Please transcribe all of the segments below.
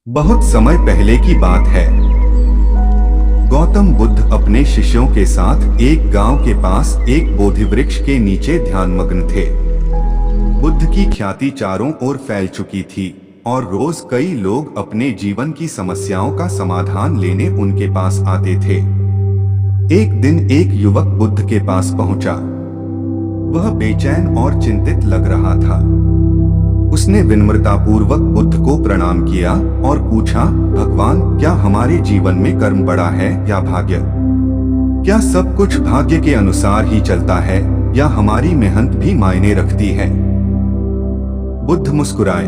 बहुत समय पहले की बात है। गौतम बुद्ध अपने शिष्यों के साथ एक गांव के पास एक बोधि वृक्ष के नीचे ध्यानमग्न थे। बुद्ध की ख्याति चारों ओर फैल चुकी थी और रोज कई लोग अपने जीवन की समस्याओं का समाधान लेने उनके पास आते थे। एक दिन एक युवक बुद्ध के पास पहुंचा। वह बेचैन और चिंतित लग रहा था। उसने विनम्रतापूर्वक बुद्ध को प्रणाम किया और पूछा, भगवान, क्या हमारे जीवन में कर्म बड़ा है या भाग्य? क्या सब कुछ भाग्य के अनुसार ही चलता है या हमारी मेहनत भी मायने रखती है? बुद्ध मुस्कुराए।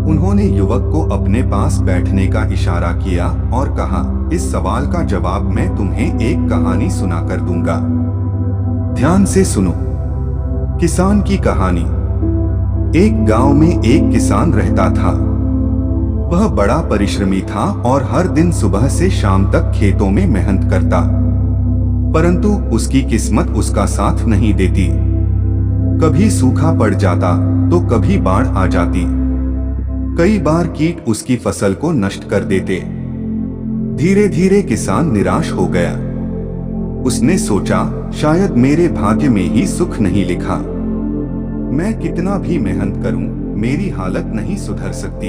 उन्होंने युवक को अपने पास बैठने का इशारा किया और कहा, इस सवाल का जवाब मैं तुम्हें एक कहानी सुनाकर दूंगा। ध्यान से सुनो। किसान की कहानी। एक गांव में एक किसान रहता था। वह बड़ा परिश्रमी था और हर दिन सुबह से शाम तक खेतों में मेहनत करता, परंतु उसकी किस्मत उसका साथ नहीं देती। कभी सूखा पड़ जाता तो कभी बाढ़ आ जाती। कई बार कीट उसकी फसल को नष्ट कर देते। धीरे धीरे किसान निराश हो गया। उसने सोचा, शायद मेरे भाग्य में ही सुख नहीं लिखा। मैं कितना भी मेहनत करूं, मेरी हालत नहीं सुधर सकती।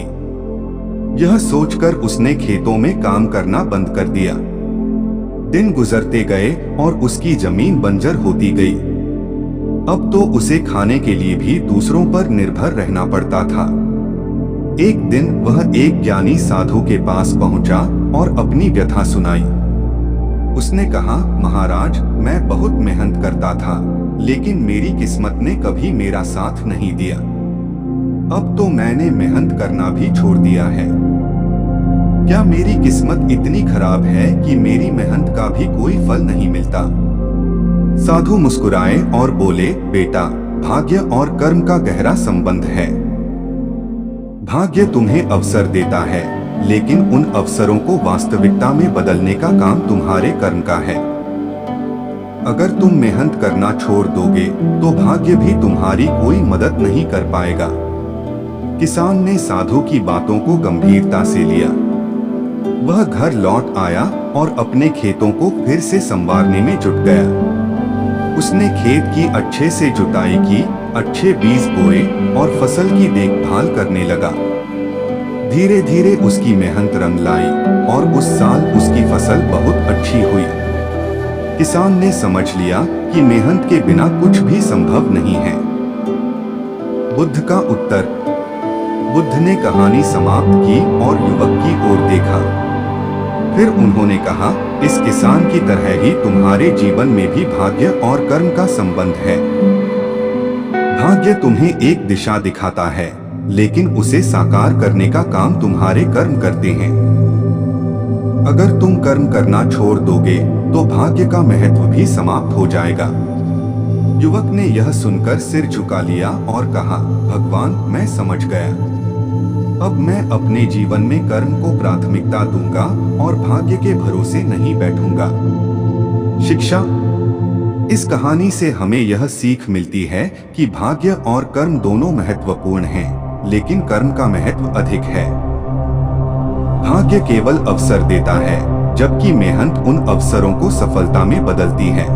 यह सोचकर उसने खेतों में काम करना बंद कर दिया। दिन गुजरते गए और उसकी जमीन बंजर होती गई। अब तो उसे खाने के लिए भी दूसरों पर निर्भर रहना पड़ता था। एक दिन वह एक ज्ञानी साधु के पास पहुंचा और अपनी व्यथा सुनाई। उसने कहा, महाराज, मैं बहुत मेहनत करता था, लेकिन मेरी किस्मत ने कभी मेरा साथ नहीं दिया। अब तो मैंने मेहनत करना भी छोड़ दिया है। क्या मेरी किस्मत इतनी खराब है कि मेरी मेहनत का भी कोई फल नहीं मिलता? साधु मुस्कुराए और बोले, बेटा, भाग्य और कर्म का गहरा संबंध है। भाग्य तुम्हें अवसर देता है, लेकिन उन अवसरों को वास्तविकता में बदलने का काम तुम्हारे कर्म का है। अगर तुम मेहनत करना छोड़ दोगे तो भाग्य भी तुम्हारी कोई मदद नहीं कर पाएगा। किसान ने साधु की बातों को गंभीरता से लिया। वह घर लौट आया और अपने खेतों को फिर से संवारने में जुट गया। उसने खेत की अच्छे से जुताई की, अच्छे बीज बोए और फसल की देखभाल करने लगा। धीरे धीरे उसकी मेहनत रंग लाई और उस साल उसकी फसल बहुत अच्छी हुई। किसान ने समझ लिया कि मेहनत के बिना कुछ भी संभव नहीं है। बुद्ध का उत्तर। बुद्ध ने कहानी समाप्त की और युवक की ओर देखा। फिर उन्होंने कहा, इस किसान की तरह ही तुम्हारे जीवन में भी भाग्य और कर्म का संबंध है। भाग्य तुम्हें एक दिशा दिखाता है, लेकिन उसे साकार करने का काम तुम्हारे कर्म करते हैं। अगर तुम कर्म करना छोड़ दोगे तो भाग्य का महत्व भी समाप्त हो जाएगा। युवक ने यह सुनकर सिर झुका लिया और कहा, भगवान, मैं समझ गया। अब मैं अपने जीवन में कर्म को प्राथमिकता दूंगा और भाग्य के भरोसे नहीं बैठूंगा। शिक्षा। इस कहानी से हमें यह सीख मिलती है कि भाग्य और कर्म दोनों महत्वपूर्ण हैं, लेकिन कर्म का महत्व अधिक है। भाग्य केवल अवसर देता है, जबकि मेहनत उन अवसरों को सफलता में बदलती है।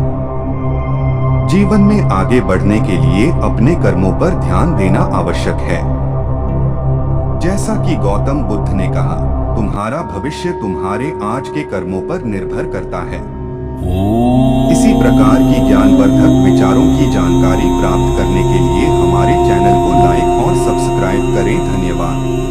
जीवन में आगे बढ़ने के लिए अपने कर्मों पर ध्यान देना आवश्यक है। जैसा कि गौतम बुद्ध ने कहा, तुम्हारा भविष्य तुम्हारे आज के कर्मों पर निर्भर करता है। इसी प्रकार की ज्ञानवर्धक विचारों की जानकारी प्राप्त करने के लिए हमारे चैनल को लाइक और सब्सक्राइब करें। धन्यवाद।